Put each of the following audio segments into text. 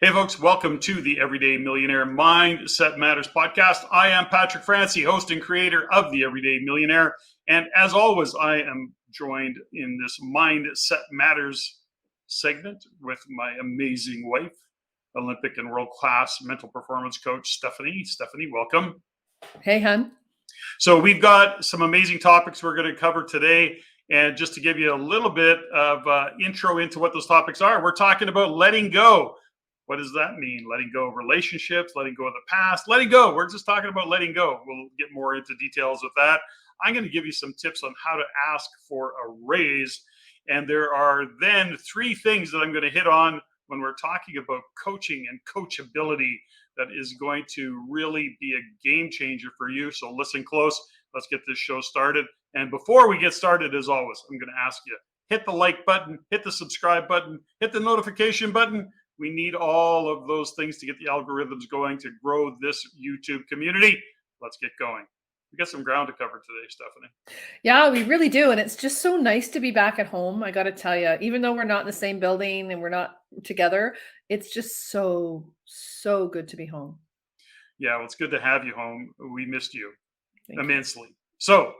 Hey, folks, welcome to the Everyday Millionaire Mindset Matters podcast. I am Patrick Francie, host and creator of the Everyday Millionaire. And as always, I am joined in this Mindset Matters segment with my amazing wife, Olympic and world-class mental performance coach, Steffany. Steffany, welcome. Hey, hun. So we've got some amazing topics we're going to cover today. And just to give you a little bit of intro into what those topics are, we're talking about letting go. What does that mean? Letting go of relationships, letting go of the past, letting go. We're just talking about letting go. We'll get more into details of that. I'm going to give you some tips on how to ask for a raise. And there are then 3 things that I'm going to hit on when we're talking about coaching and coachability that is going to really be a game changer for you. So listen close. Let's get this show started. And before we get started, as always, I'm going to ask you, hit the like button, hit the subscribe button, hit the notification button. We need all of those things to get the algorithms going to grow this YouTube community. Let's get going. We got some ground to cover today, Steffany. Yeah, we really do. And it's just so nice to be back at home. I got to tell you, even though we're not in the same building and we're not together, it's just so good to be home. Yeah, well, it's good to have you home. We missed you immensely. You. So,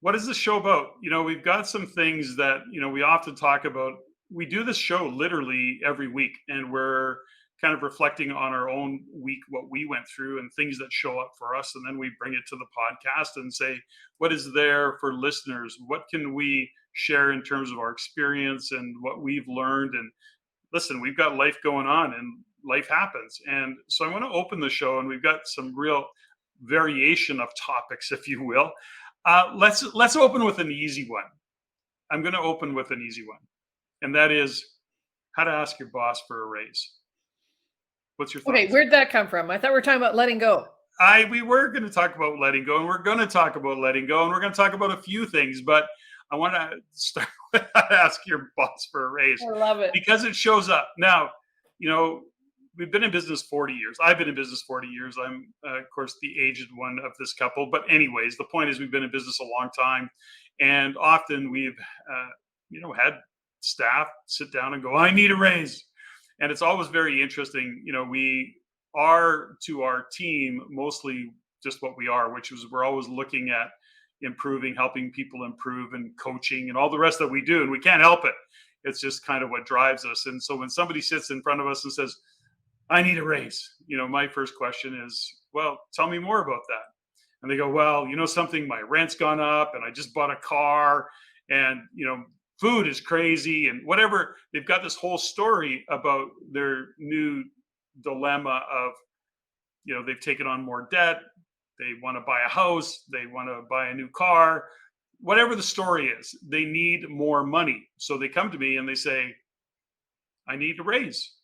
what is this show about? We've got some things that, we often talk about. We do this show literally every week, and we're kind of reflecting on our own week, what we went through and things that show up for us. And then we bring it to the podcast and say, what is there for listeners? What can we share in terms of our experience and what we've learned? And listen, we've got life going on and life happens. And so I want to open the show, and we've got some real variation of topics, if you will. Let's open with an easy one. I'm going to open with an easy one. And that is how to ask your boss for a raise. What's your thoughts? Okay, where'd that come from? I thought we were talking about letting go. We were going to talk about letting go, and we're going to talk about letting go, and we're going to talk about a few things, but I want to start with how to ask your boss for a raise. I love it. Because it shows up. Now, we've been in business 40 years. I've been in business 40 years. I'm, of course, the aged one of this couple. But anyways, the point is we've been in business a long time, and often we've, had staff sit down and go, I need a raise. And it's always very interesting. We are to our team mostly just what we are, which is we're always looking at improving, helping people improve and coaching and all the rest that we do. And we can't help it. It's just kind of what drives us. And so when somebody sits in front of us and says, I need a raise, my first question is, well, tell me more about that. And they go, well, something, my rent's gone up and I just bought a car and, food is crazy and whatever. They've got this whole story about their new dilemma of, they've taken on more debt. They want to buy a house. They want to buy a new car. Whatever the story is, they need more money. So they come to me and they say, I need a raise.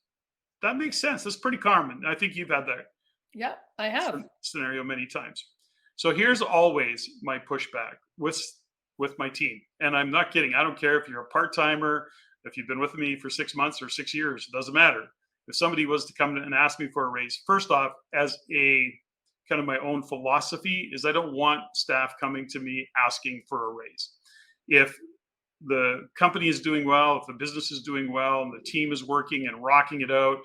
That makes sense. That's pretty common. I think you've had that. Yeah, I have. Scenario many times. So here's always my pushback with my team. And I'm not kidding. I don't care if you're a part-timer, if you've been with me for 6 months or 6 years, it doesn't matter. If somebody was to come and ask me for a raise, first off, as a kind of my own philosophy is I don't want staff coming to me asking for a raise. If the company is doing well, if the business is doing well and the team is working and rocking it out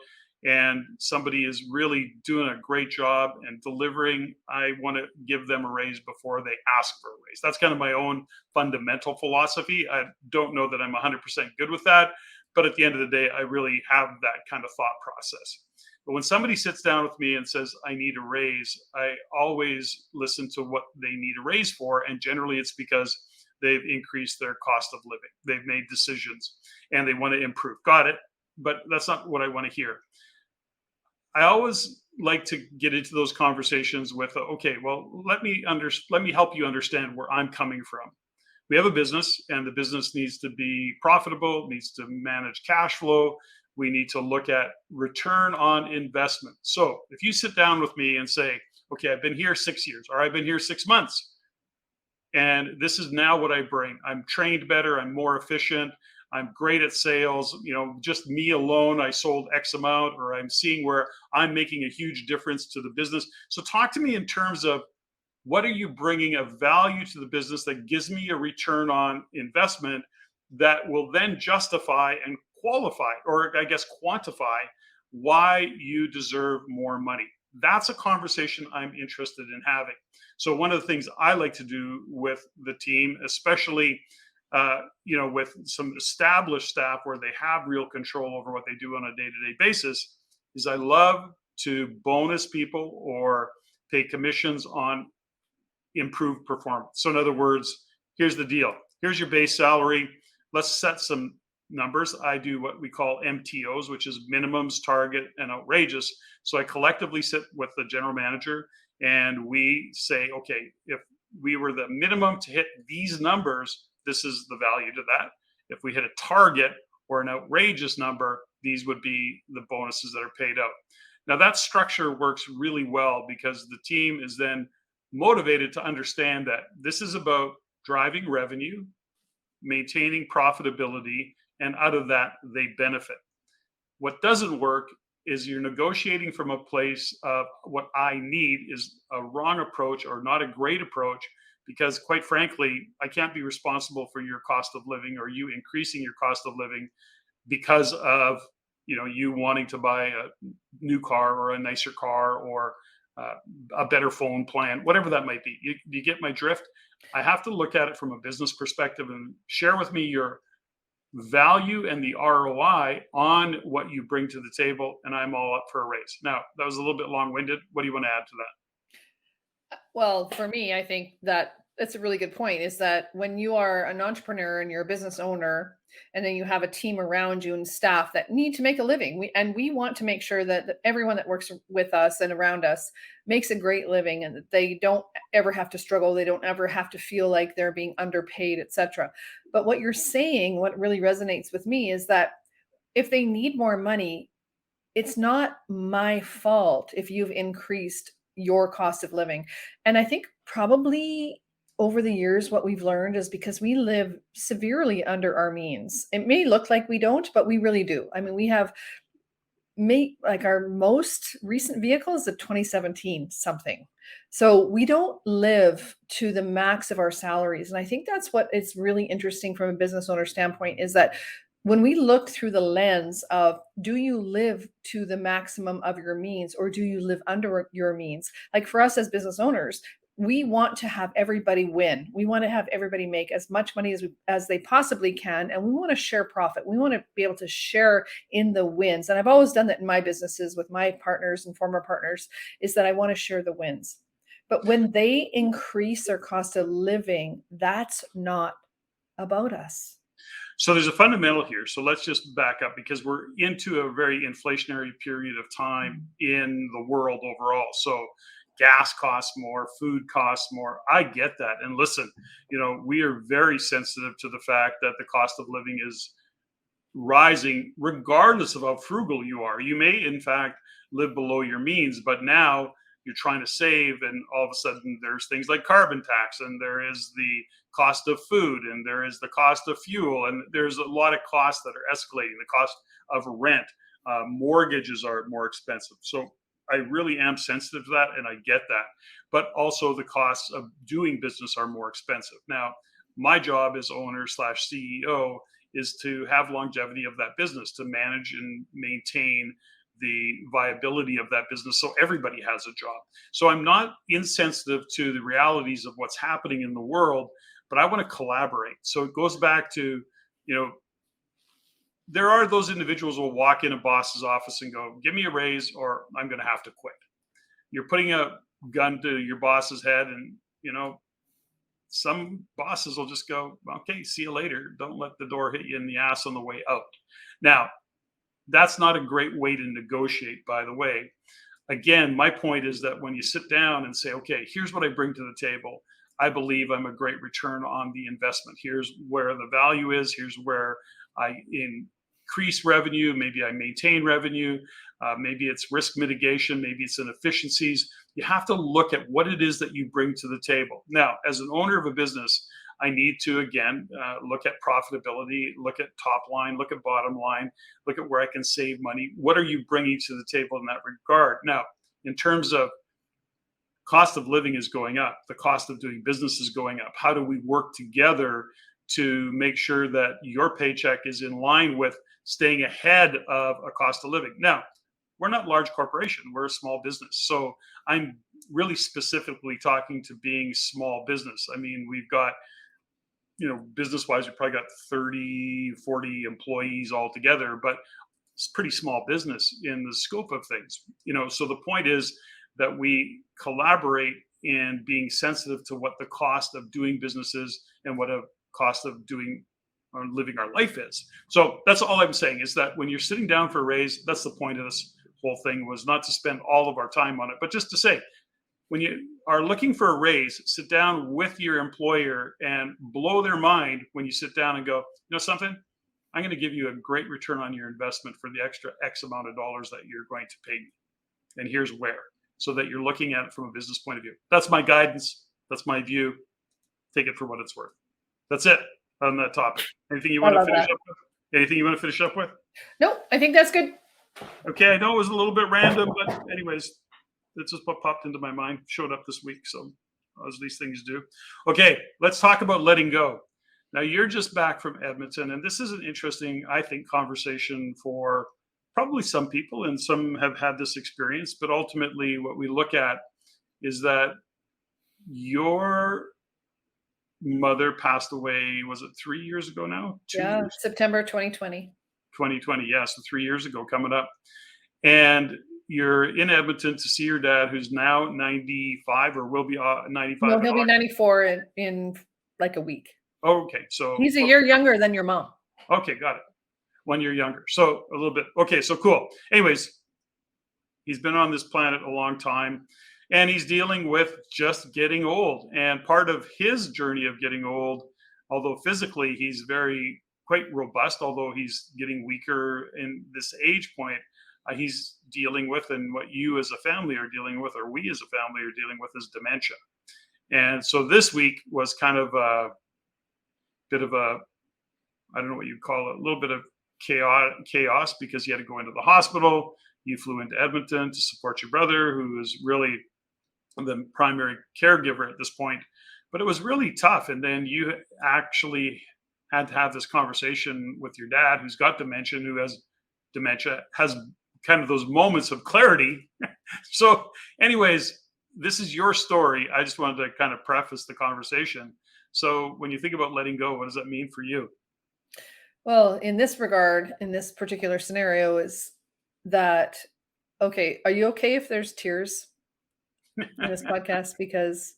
and somebody is really doing a great job and delivering, I want to give them a raise before they ask for a raise. That's kind of my own fundamental philosophy. I don't know that I'm 100% good with that, but at the end of the day, I really have that kind of thought process. But when somebody sits down with me and says, I need a raise, I always listen to what they need a raise for. And generally it's because they've increased their cost of living. They've made decisions and they want to improve. Got it. But that's not what I want to hear. I always like to get into those conversations with, okay, well, let me help you understand where I'm coming from. We have a business and the business needs to be profitable, needs to manage cash flow. We need to look at return on investment. So if you sit down with me and say, okay, I've been here 6 years or I've been here 6 months and this is now what I bring. I'm trained better. I'm more efficient. I'm great at sales, just me alone, I sold X amount, or I'm seeing where I'm making a huge difference to the business. So talk to me in terms of what are you bringing of value to the business that gives me a return on investment that will then justify and qualify, or I guess quantify why you deserve more money. That's a conversation I'm interested in having. So one of the things I like to do with the team, especially with some established staff where they have real control over what they do on a day-to-day basis, is I love to bonus people or pay commissions on improved performance. So in other words, here's the deal. Here's your base salary. Let's set some numbers. I do what we call MTOs, which is minimums, target, and outrageous. So I collectively sit with the general manager and we say, okay, if we were the minimum to hit these numbers, this is the value to that. If we hit a target or an outrageous number, these would be the bonuses that are paid out. Now that structure works really well because the team is then motivated to understand that this is about driving revenue, maintaining profitability, and out of that, they benefit. What doesn't work is you're negotiating from a place of what I need is a wrong approach or not a great approach because quite frankly, I can't be responsible for your cost of living or you increasing your cost of living because of you wanting to buy a new car or a nicer car or uh, a better phone plan, whatever that might be. You get my drift. I have to look at it from a business perspective and share with me your value and the ROI on what you bring to the table, and I'm all up for a raise. Now, that was a little bit long-winded. What do you want to add to that? Well, for me, I think that that's a really good point is that when you are an entrepreneur and you're a business owner, and then you have a team around you and staff that need to make a living, we want to make sure that everyone that works with us and around us makes a great living and that they don't ever have to struggle. They don't ever have to feel like they're being underpaid, etc. But what you're saying, what really resonates with me is that if they need more money, it's not my fault if you've increased your cost of living. And I think probably over the years, what we've learned is because we live severely under our means. It may look like we don't, but we really do. I mean, we have like our most recent vehicle is a 2017 something. So we don't live to the max of our salaries. And I think that's what is really interesting from a business owner standpoint is that when we look through the lens of do you live to the maximum of your means or do you live under your means? Like for us as business owners, we want to have everybody win. We want to have everybody make as much money as they possibly can, and we want to share profit. We want to be able to share in the wins. And I've always done that in my businesses with my partners and former partners, is that I want to share the wins. But when they increase their cost of living, that's not about us. So there's a fundamental here. So let's just back up because we're into a very inflationary period of time in the world overall. So gas costs more, food costs more. I get that. And listen, we are very sensitive to the fact that the cost of living is rising regardless of how frugal you are. You may, in fact, live below your means, but now you're trying to save, and all of a sudden there's things like carbon tax, and there is the cost of food, and there is the cost of fuel, and there's a lot of costs that are escalating. The cost of rent, mortgages are more expensive. So I really am sensitive to that, and I get that. But also the costs of doing business are more expensive. Now, my job as owner slash CEO is to have longevity of that business, to manage and maintain the viability of that business so everybody has a job. So I'm not insensitive to the realities of what's happening in the world, but I want to collaborate. So it goes back to, there are those individuals who will walk in a boss's office and go, give me a raise or I'm going to have to quit. You're putting a gun to your boss's head and, some bosses will just go, okay, see you later. Don't let the door hit you in the ass on the way out. Now, that's not a great way to negotiate, by the way. Again, my point is that when you sit down and say, okay, here's what I bring to the table, I believe I'm a great return on the investment. Here's where the value is. Here's where I increase revenue. Maybe I maintain revenue. Maybe it's risk mitigation. Maybe it's inefficiencies. You have to look at what it is that you bring to the table. Now, as an owner of a business, I need to, again, look at profitability, look at top line, look at bottom line, look at where I can save money. What are you bringing to the table in that regard? Now, in terms of cost of living is going up, the cost of doing business is going up. How do we work together to make sure that your paycheck is in line with staying ahead of a cost of living? Now, we're not large corporation. We're a small business. So I'm really specifically talking to being small business. I mean, we've got, business wise, we probably got 30, 40 employees altogether, but it's pretty small business in the scope of things. So the point is that we collaborate in being sensitive to what the cost of doing business is and what a cost of doing or living our life is. So that's all I'm saying, is that when you're sitting down for a raise, that's the point of this whole thing, was not to spend all of our time on it, but just to say, when you are looking for a raise, sit down with your employer and blow their mind when you sit down and go, something, I'm going to give you a great return on your investment for the extra X amount of dollars that you're going to pay me. And here's where, so that you're looking at it from a business point of view. That's my guidance. That's my view. Take it for what it's worth. That's it on that topic. Anything you want to finish up with? Anything you want to finish up with? Nope, I think that's good. Okay, I know it was a little bit random, but anyways, it's just what popped into my mind, showed up this week. So as these things do. Okay, let's talk about letting go. Now, you're just back from Edmonton, and this is an interesting, I think, conversation for probably some people, and some have had this experience. But ultimately, what we look at is that your mother passed away, was it 3 years ago now? 2 years? September 2020. 2020, yeah, so 3 years ago coming up. And you're in Edmonton to see your dad, who's now 95 or will be 95. No, he'll be 94 in like a week. Okay, so he's a year younger than your mom. Okay, got it. 1 year younger. So a little bit. Okay, so cool. Anyways, he's been on this planet a long time, and he's dealing with just getting old. And part of his journey of getting old, although physically he's quite robust, although he's getting weaker in this age point, he's dealing with, and what you as a family are dealing with, or we as a family are dealing with, is dementia. And so this week was kind of a bit of a, I don't know what you'd call it, a little bit of chaos, because you had to go into the hospital. You flew into Edmonton to support your brother, who is really the primary caregiver at this point. But it was really tough. And then you actually had to have this conversation with your dad, who's got dementia, who has dementia, has kind of those moments of clarity. So anyways, this is your story. I just wanted to kind of preface the conversation. So when you think about letting go, what does that mean for you? Well, in this regard, in this particular scenario, is that, okay, are you okay if there's tears in this podcast? Because,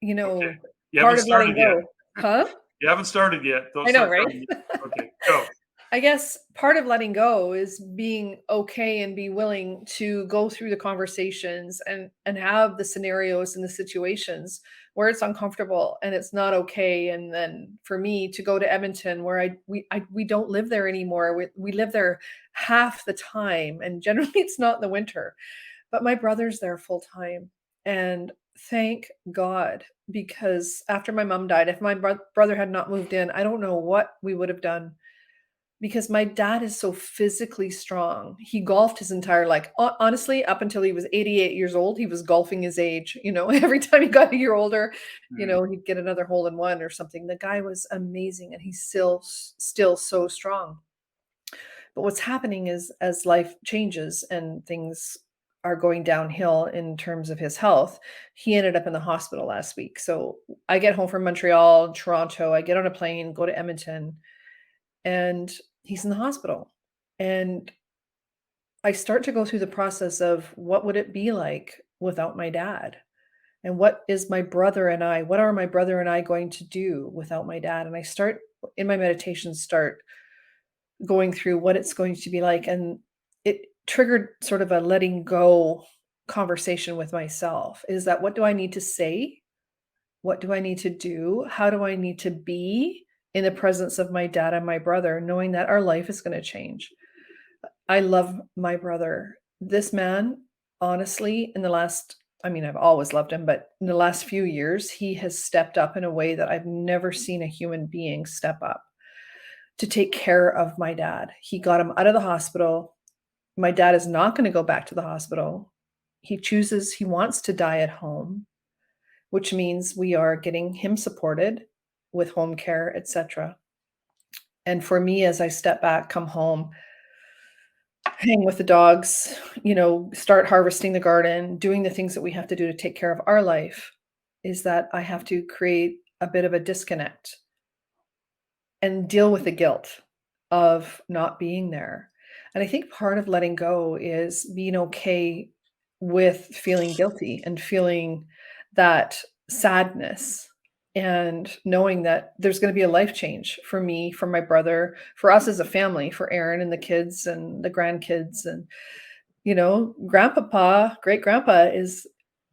Okay. You part haven't of letting started yet. go, huh? You haven't started yet. I know, right? Okay, go. I guess part of letting go is being okay and be willing to go through the conversations and have the scenarios and the situations where it's uncomfortable and it's not okay. And then for me to go to Edmonton, where we don't live there anymore. We live there half the time, and generally it's not in the winter. But my brother's there full time, and thank God, because after my mom died, if my brother had not moved in, I don't know what we would have done, because my dad is so physically strong. He golfed his entire life. Honestly, up until he was 88 years old, he was golfing his age. Every time he got a year older, he'd get another hole in one or something. The guy was amazing, and he's still so strong. But what's happening is, as life changes and things are going downhill in terms of his health, he ended up in the hospital last week. So I get home from Montreal, Toronto, I get on a plane, go to Edmonton, and he's in the hospital. And I start to go through the process of, what would it be like without my dad? And what are my brother and I going to do without my dad? And I start in my meditation, start going through what it's going to be like. And it triggered sort of a letting go conversation with myself, is that, what do I need to say? What do I need to do? How do I need to be in the presence of my dad and my brother, knowing that our life is going to change? I love my brother. This man, honestly, I've always loved him, but in the last few years, he has stepped up in a way that I've never seen a human being step up to take care of my dad. He got him out of the hospital. My dad is not going to go back to the hospital. He wants to die at home, which means we are getting him supported with home care, etc. And for me, as I step back, come home, hang with the dogs, start harvesting the garden, doing the things that we have to do to take care of our life, is that I have to create a bit of a disconnect and deal with the guilt of not being there. And I think part of letting go is being okay with feeling guilty and feeling that sadness and knowing that there's going to be a life change for me, for my brother, for us as a family, for Aaron and the kids and the grandkids. And, grandpapa, great grandpa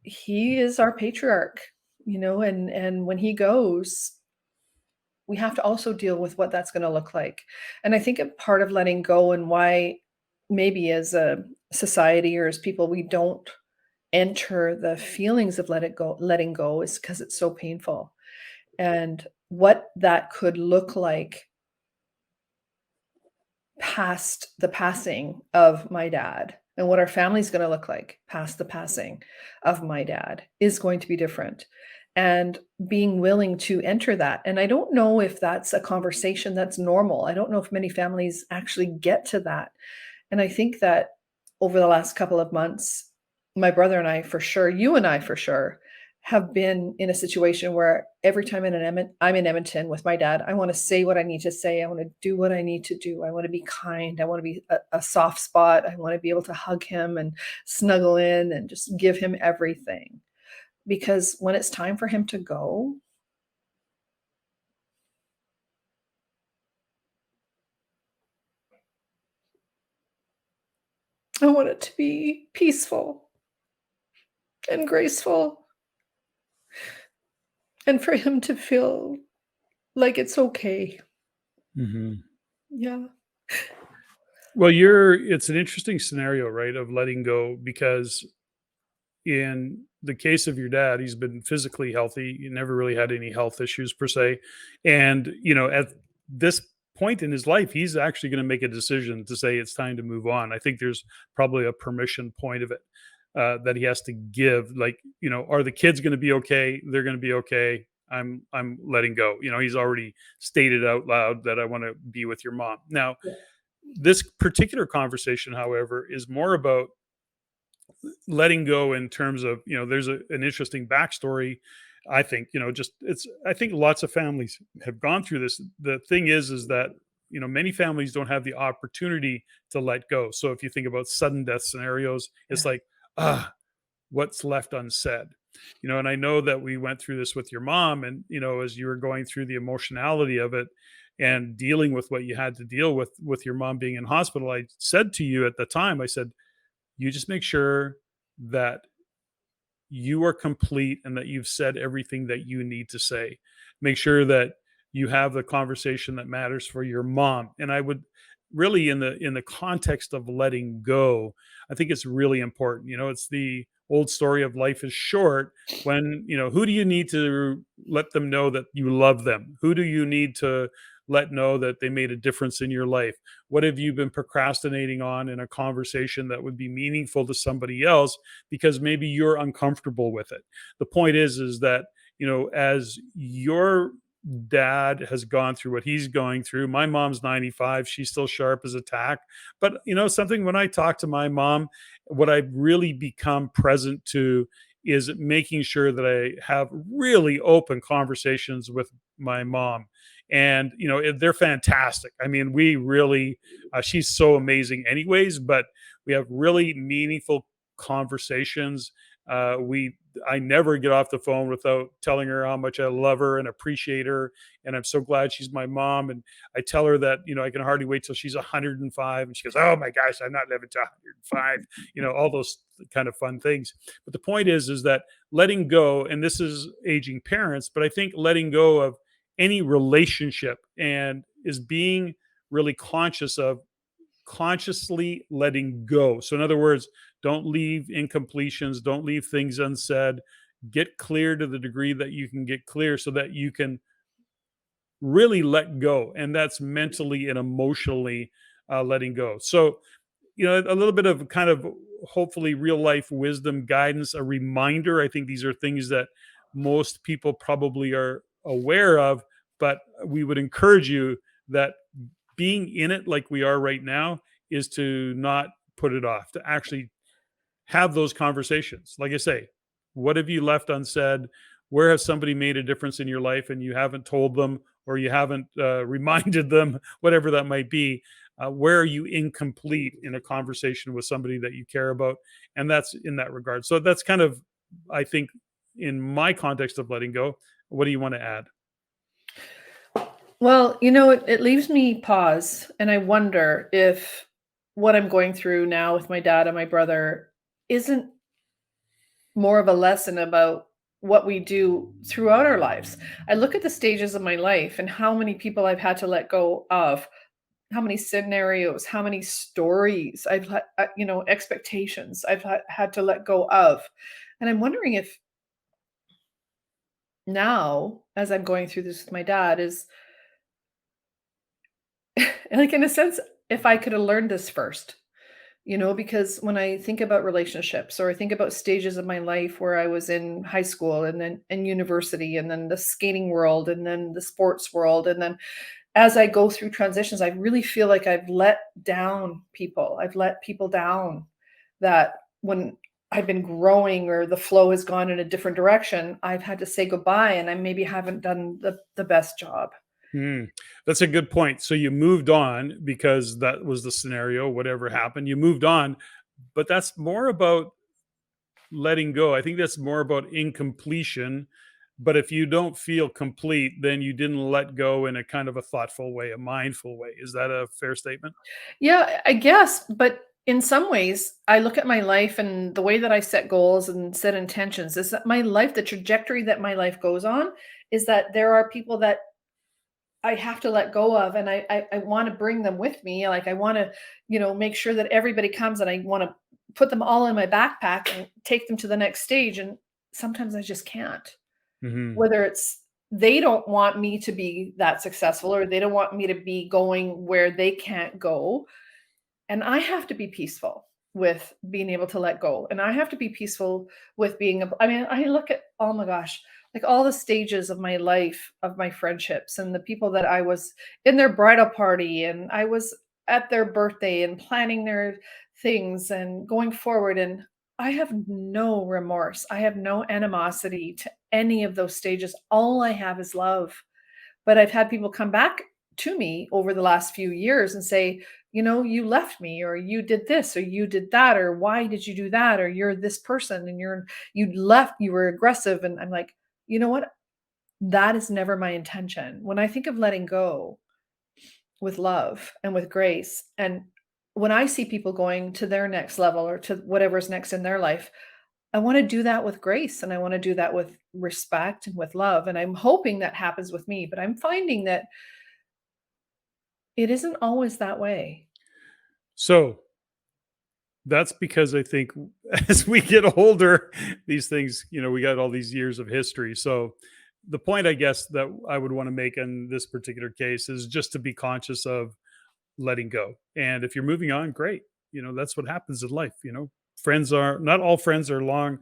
he is our patriarch, and when he goes, we have to also deal with what that's gonna look like. And I think a part of letting go and why maybe as a society or as people, we don't enter the feelings of letting go is because it's so painful. And what that could look like past the passing of my dad and what our family's gonna look like past the passing of my dad is going to be different, and being willing to enter that. And I don't know if that's a conversation that's normal. I don't know if many families actually get to that. And I think that over the last couple of months, my brother and I, for sure, you and I, for sure, have been in a situation where every time I'm in Edmonton with my dad, I want to say what I need to say. I want to do what I need to do. I want to be kind. I want to be a soft spot. I want to be able to hug him and snuggle in and just give him everything. Because when it's time for him to go, I want it to be peaceful and graceful, and for him to feel like it's okay. Mhm. Yeah. Well, it's an interesting scenario, right, of letting go because in the case of your dad, he's been physically healthy. He never really had any health issues per se. And, at this point in his life, he's actually going to make a decision to say it's time to move on. I think there's probably a permission point of it that he has to give. Like, are the kids going to be okay? They're going to be okay. I'm letting go. He's already stated out loud that I want to be with your mom. Now, Yeah. this particular conversation, however, is more about letting go in terms of, there's an interesting backstory. I think, just I think lots of families have gone through this. The thing is that, many families don't have the opportunity to let go. So if you think about sudden death scenarios, it's Yeah. like, ah, what's left unsaid? And I know that we went through this with your mom, and, as you were going through the emotionality of it and dealing with what you had to deal with your mom being in hospital, I said to you at the time, I said, you just make sure that you are complete and that you've said everything that you need to say. Make sure that you have the conversation that matters for your mom. And I would really, in the context of letting go, I think it's really important. It's the old story of life is short. When, who do you need to let them know that you love them? Who do you need to let know that they made a difference in your life? What have you been procrastinating on in a conversation that would be meaningful to somebody else because maybe you're uncomfortable with it? The point is that, as your dad has gone through what he's going through, my mom's 95, she's still sharp as a tack. But, something, when I talk to my mom, what I've really become present to is making sure that I have really open conversations with my mom. And they're fantastic. I mean, we really, she's so amazing anyways, but we have really meaningful conversations. We I never get off the phone without telling her how much I love her and appreciate her, and I'm so glad she's my mom. And I tell her that, I can hardly wait till she's 105, and she goes, "Oh my gosh, I'm not living to 105." All those kind of fun things. But the point is that letting go, and this is aging parents, but I think letting go of any relationship and is being really conscious of consciously letting go. So, in other words, don't leave incompletions, don't leave things unsaid. Get clear to the degree that you can get clear so that you can really let go. And that's mentally and emotionally letting go. So, a little bit of kind of hopefully real life wisdom guidance, a reminder. I think these are things that most people probably are aware of, but we would encourage you that being in it like we are right now is to not put it off, to actually have those conversations. Like I say, what have you left unsaid? Where has somebody made a difference in your life and you haven't told them, or you haven't reminded them, whatever that might be? Where are you incomplete in a conversation with somebody that you care about? And that's in that regard. So that's kind of, I think, in my context of letting go. What do you want to add? Well, it leaves me pause, and I wonder if what I'm going through now with my dad and my brother isn't more of a lesson about what we do throughout our lives. I look at the stages of my life and how many people I've had to let go of, how many scenarios, how many stories I've had, expectations had to let go of. And I'm wondering if now, as I'm going through this with my dad, is like, in a sense, if I could have learned this first, because when I think about relationships, or I think about stages of my life where I was in high school and then in university and then the skating world and then the sports world, and then as I go through transitions, I really feel like I've let down people. I've let people down, that when I've been growing or the flow has gone in a different direction, I've had to say goodbye, and I maybe haven't done the best job. Hmm. That's a good point. So you moved on because that was the scenario, whatever happened, you moved on, but that's more about letting go. I think that's more about incompletion. But if you don't feel complete, then you didn't let go in a kind of a thoughtful way, a mindful way. Is that a fair statement? Yeah, I guess, but in some ways, I look at my life and the way that I set goals and set intentions is that my life, the trajectory that my life goes on, is that there are people that I have to let go of, and I want to bring them with me. Like, I want to, make sure that everybody comes, and I want to put them all in my backpack and take them to the next stage. And sometimes I just can't. Hmm. Whether it's they don't want me to be that successful, or they don't want me to be going where they can't go. And I have to be peaceful with being able to let go. And I have to be peaceful with I mean, I look at, oh my gosh, like all the stages of my life, of my friendships, and the people that I was in their bridal party, and I was at their birthday and planning their things and going forward. And I have no remorse. I have no animosity to any of those stages. All I have is love. But I've had people come back to me over the last few years and say, you left me, or you did this, or you did that, or why did you do that, or you're this person and you left, you were aggressive. And I'm like, you know what? That is never my intention. When I think of letting go with love and with grace, and when I see people going to their next level or to whatever's next in their life, I want to do that with grace, and I want to do that with respect and with love. And I'm hoping that happens with me, but I'm finding that it isn't always that way. So that's because I think as we get older, these things, we got all these years of history. So the point, I guess, that I would want to make in this particular case is just to be conscious of letting go. And if you're moving on, great. That's what happens in life. Friends are not all friends are long.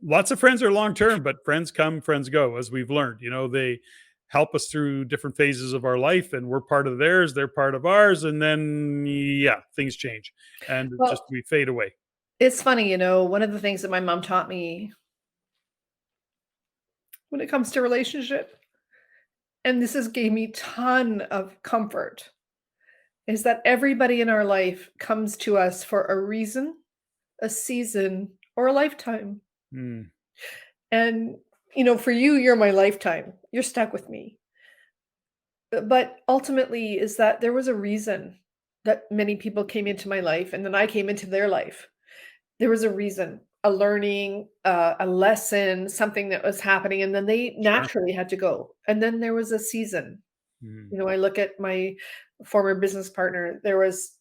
Lots of friends are long term, but friends come, friends go, as we've learned. They help us through different phases of our life, and we're part of theirs, they're part of ours. And then, yeah, things change and just Well, we fade away. it's funny, one of the things that my mom taught me when it comes to relationship, and this has gave me ton of comfort, is that everybody in our life comes to us for a reason, a season, or a lifetime. Mm, And, for you, you're my lifetime. You're stuck with me. But ultimately, is that there was a reason that many people came into my life, and then I came into their life. There was a reason, a learning, a lesson, something that was happening, and then they sure. naturally had to go. And then there was a season. Mm, I look at my former business partner. There was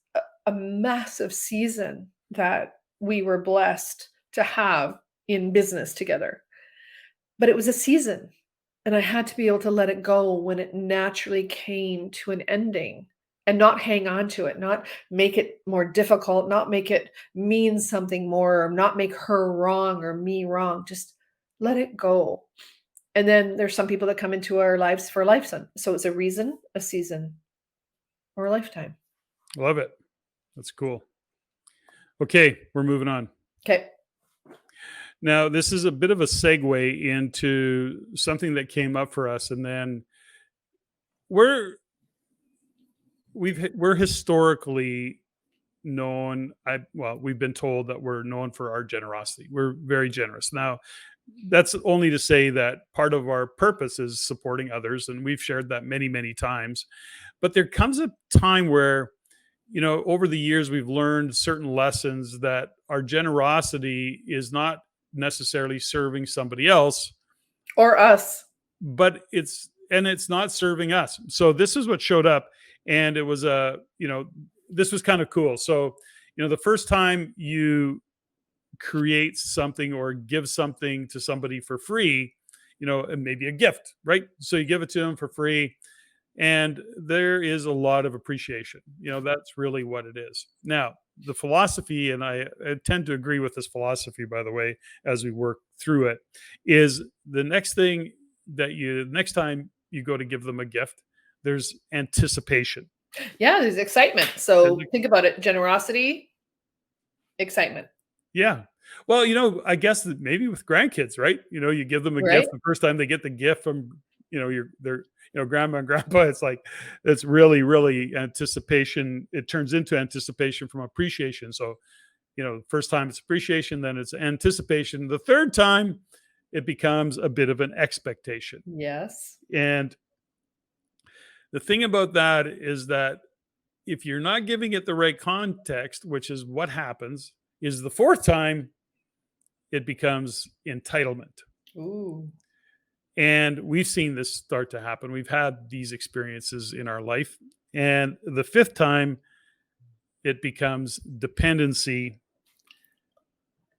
a massive season that we were blessed to have in business together. But it was a season, and I had to be able to let it go when it naturally came to an ending, and not hang on to it, not make it more difficult, not make it mean something more, or not make her wrong or me wrong. Just let it go. And then there's some people that come into our lives for a lifetime. So it's a reason, a season, or a lifetime. love it. That's cool. Okay, we're moving on. Okay. Now, this is a bit of a segue into something that came up for us, and then we're we're historically known. We've been told that we're known for our generosity. We're very generous. Now, that's only to say that part of our purpose is supporting others, and we've shared that many, many times. But there comes a time where, over the years, we've learned certain lessons that our generosity is not necessarily serving somebody else, Or us. but it's not serving us. So this is what showed up, and it was this was kind of cool. So, the first time you create something or give something to somebody for free, and maybe a gift, right? So you give it to them for free, and there is a lot of appreciation. That's really what it is. Now, the philosophy, and I tend to agree with this philosophy, by the way, as we work through it, is the next time you go to give them a gift, there's anticipation. Yeah, there's excitement. So think about it. Generosity, excitement. Yeah. Well, I guess that maybe with grandkids, right? You give them a Right? gift the first time they get the gift from, their grandma and grandpa. It's like, it's really, really anticipation. It turns into anticipation from appreciation. So, first time it's appreciation, then it's anticipation. The third time it becomes a bit of an expectation. Yes. And the thing about that is that if you're not giving it the right context, which is what happens, is the fourth time it becomes entitlement. Ooh. And we've seen this start to happen. We've had these experiences in our life. And the fifth time it becomes dependency.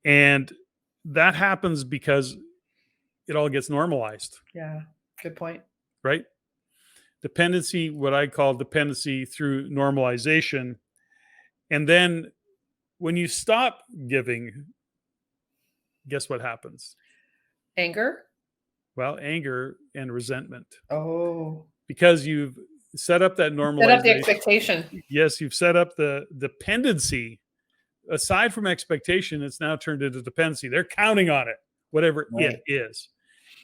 And that happens because it all gets normalized, Yeah. Good point. right? Dependency, what I call dependency through normalization. And then when you stop giving, guess what happens? Anger. Well, anger and resentment, Oh. because you've set up that normalization. Set up the expectation. Yes, you've set up the dependency. Aside from expectation, it's now turned into dependency. They're counting on it, whatever Right. it is.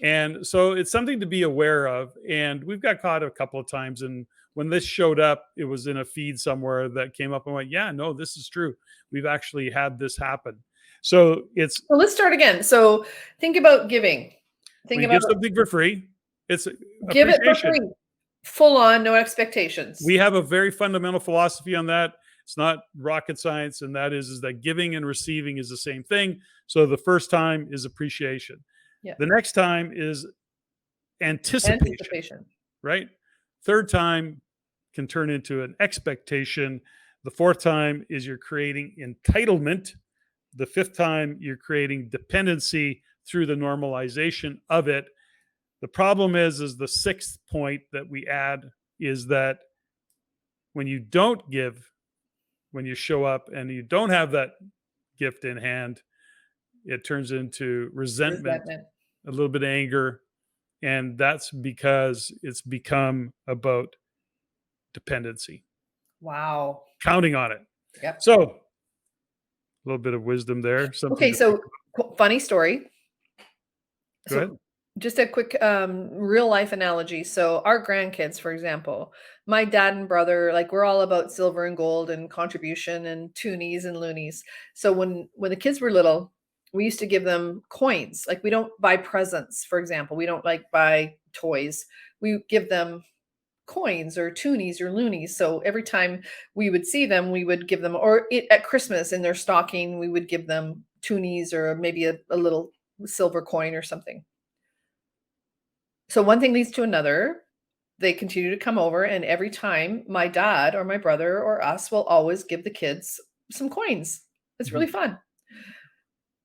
And so it's something to be aware of. And we've got caught a couple of times. And when this showed up, it was in a feed somewhere that came up and went, yeah, no, this is true. We've actually had this happen. So it's, Well, let's start again. So think about giving. when Think you about give something for free, it's give it for appreciation. free. Full on, no expectations. We have a very fundamental philosophy on that. It's not rocket science, and that is that giving and receiving is the same thing. So the first time is appreciation. Yeah. The next time is anticipation. Right? Third time can turn into an expectation. The fourth time is you're creating entitlement. The fifth time you're creating dependency through the normalization of it. The problem is the sixth point that we add is that when you don't give, when you show up and you don't have that gift in hand, it turns into resentment, a little bit of anger. And that's because it's become about dependency. Wow. Counting on it. Yep. So a little bit of wisdom there. Okay, so funny story. Go ahead. Just a quick real life analogy. So our grandkids, for example, my dad and brother, like we're all about silver and gold and contribution and toonies and loonies. So when the kids were little, we used to give them coins. Like we don't buy presents, for example. We don't like buy toys. We give them coins or toonies or loonies. So every time we would see them, we would give them, or at Christmas in their stocking, we would give them toonies or maybe a little silver coin or something. So one thing leads to another. They continue to come over, and every time my dad or my brother or us will always give the kids some coins. It's really fun.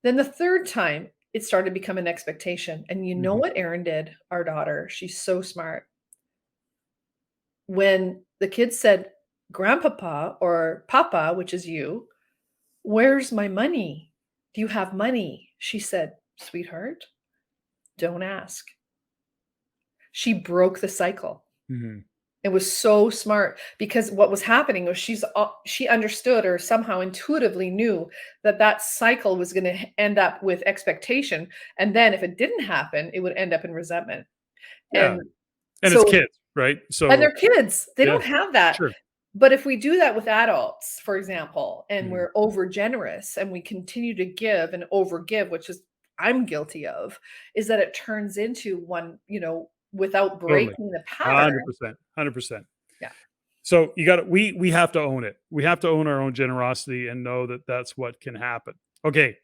Then the third time, it started to become an expectation. And you know what Erin did, our daughter? She's so smart. When the kids said, Grandpapa or Papa, which is you, where's my money? Do you have money? She said, sweetheart, don't ask. She broke the cycle. It was so smart because what was happening was she understood or somehow intuitively knew that that cycle was going to end up with expectation, and then if it didn't happen, it would end up in resentment. Yeah. And And it's so, kids, right? and they're So kids, they yeah, don't have that. sure. But if we do that with adults, for example, and Mm, we're over generous and we continue to give and over give, which is I'm guilty of, is that it turns into one, without totally. breaking the pattern. 100%. 100%. Yeah. So we have to own it. We have to own our own generosity and know that that's what can happen. Okay.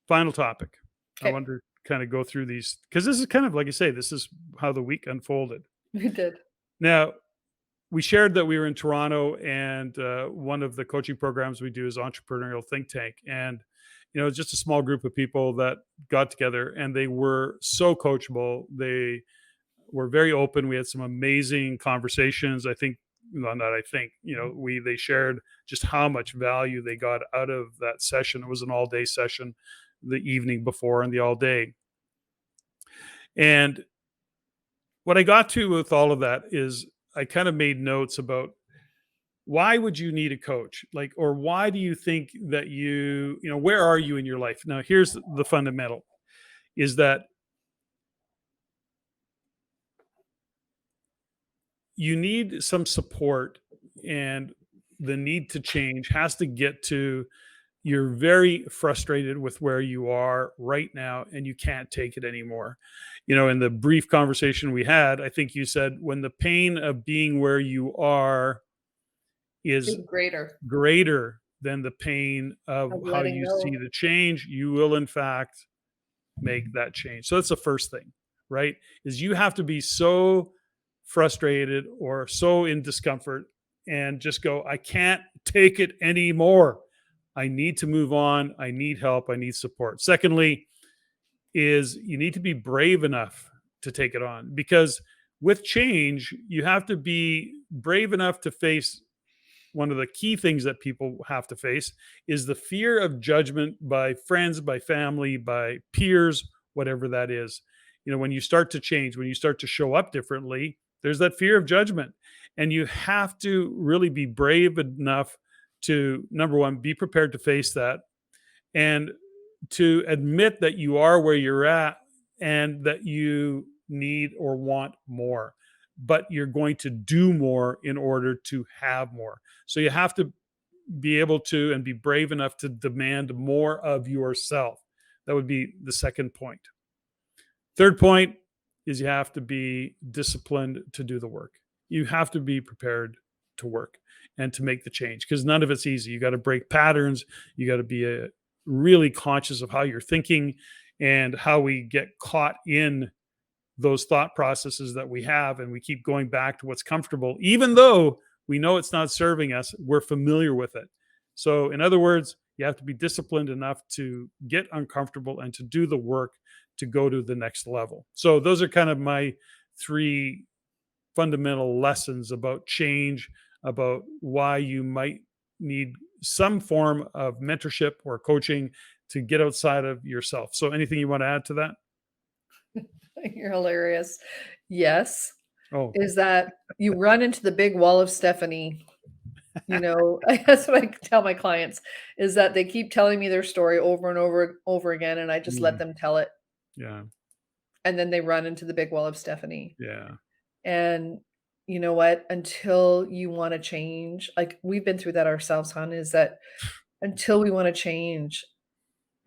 Final topic. I Okay. want to kind of go through these because this is kind of like you say, this is how the week unfolded. We did. Now, we shared that we were in Toronto, and one of the coaching programs we do is Entrepreneurial Think Tank. And, it's just a small group of people that got together, and they were so coachable. They were very open. We had some amazing conversations. I think, well, not I think, they shared just how much value they got out of that session. It was an all day session the evening before and the all day. And what I got to with all of that is I kind of made notes about why would you need a coach? Like, or why do you think that where are you in your life? Now, here's the fundamental is that you need some support, and the need to change has to get to you're very frustrated with where you are right now and you can't take it anymore. In the brief conversation we had, I think you said when the pain of being where you are is Is greater greater than the pain of of how letting you see go. the change, you will in fact make that change. So that's the first thing, right? Is you have to be so frustrated or so in discomfort and just go, I can't take it anymore. I need to move on. I need help. I need support. Secondly, is you need to be brave enough to take it on because with change, you have to be brave enough to face one of the key things that people have to face is the fear of judgment by friends, by family, by peers, whatever that is. When you start to change, when you start to show up differently, there's that fear of judgment. And you have to really be brave enough to, number one, be prepared to face that and to admit that you are where you're at and that you need or want more, but you're going to do more in order to have more. So you have to be able to and be brave enough to demand more of yourself. That would be the second point. Third point is you have to be disciplined to do the work. You have to be prepared to work and to make the change because none of it's easy. You got to break patterns. You got to be really conscious of how you're thinking and how we get caught in those thought processes that we have. And we keep going back to what's comfortable, even though we know it's not serving us, we're familiar with it. So, in other words, you have to be disciplined enough to get uncomfortable and to do the work to go to the next level. So, those are kind of my three fundamental lessons about change, about why you might need some form of mentorship or coaching to get outside of yourself. So, anything you want to add to that? You're hilarious. Yes. Oh, Is that you run into the big wall of Stephanie. That's what I tell my clients is that they keep telling me their story over and over again, and I just let mm, them tell it. yeah, And then they run into the big wall of Stephanie. yeah, And you know what? Until you want to change, like we've been through that ourselves, hon, is that until we want to change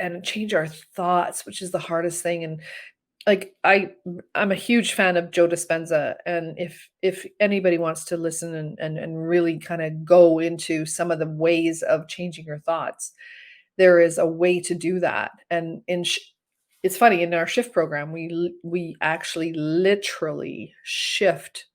and change our thoughts, which is the hardest thing. And like I'm a huge fan of Joe Dispenza, and if anybody wants to listen and really kind of go into some of the ways of changing your thoughts, there is a way to do that. And it's funny in our shift program, we actually literally shift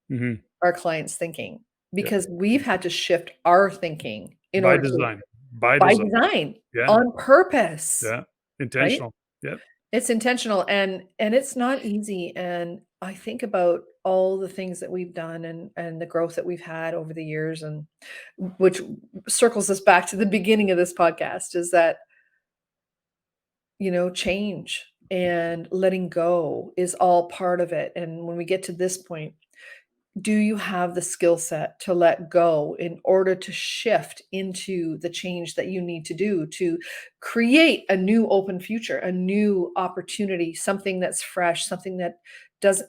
hmm, our clients' thinking yeah. because we've had to shift our thinking in By order to design, by by design. design Yeah, on purpose, yeah, right? intentional. Yeah, It's intentional and it's not easy, and I think about all the things that we've done and the growth that we've had over the years, and which circles us back to the beginning of this podcast is that, change and letting go is all part of it. And when we get to this point, do you have the skill set to let go in order to shift into the change that you need to do to create a new open future, a new opportunity, something that's fresh, something that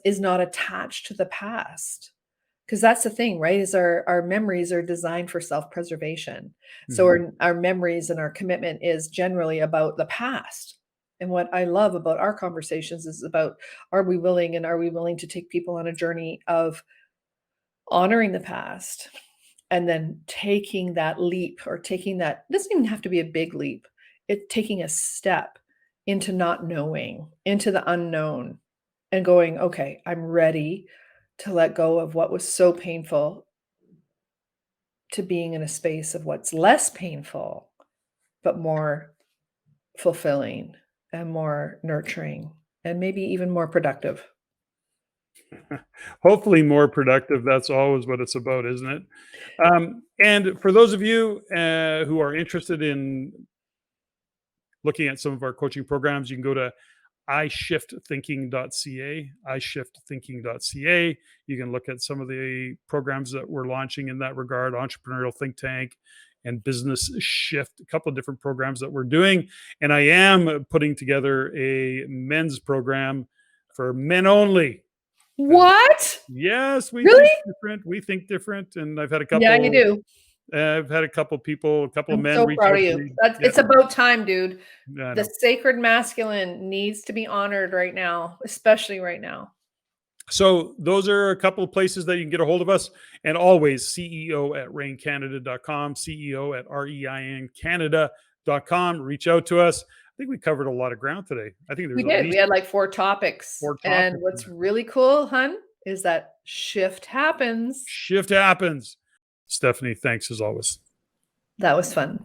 is not attached to the past? Because that's the thing, right? Is our memories are designed for self-preservation. So our memories and our commitment is generally about the past. And what I love about our conversations is about, are we willing to take people on a journey of honoring the past and then taking that leap, or taking that, it doesn't even have to be a big leap. Taking a step into not knowing, into the unknown, and going, okay, I'm ready to let go of what was so painful, to being in a space of what's less painful, but more fulfilling and more nurturing and maybe even more productive. Hopefully more productive. That's always what it's about, isn't it? And for those of you who are interested in looking at some of our coaching programs, you can go to ishifthinking.ca, ishifthinking.ca. You can look at some of the programs that we're launching in that regard, Entrepreneurial Think Tank and Business Shift, a couple of different programs that we're doing. And I am putting together a men's program for men only. What? Yes, we Really? think different. We think different. And I've had a couple. Yeah, you do. I've had a couple people, a couple of I'm men so reach proud out of to you. me. It's about time, dude. Yeah, I The know. sacred masculine needs to be honored right now, especially right now. So those are a couple of places that you can get a hold of us. And always CEO@ReinCanada.com, CEO@ReinCanada.com. Reach out to us. I think we covered a lot of ground today. I think We there's at did. We least had like 4 topics. 4 And topics. what's really cool, hun, is that shift happens. Shift happens. Steffany, thanks as always. That was fun.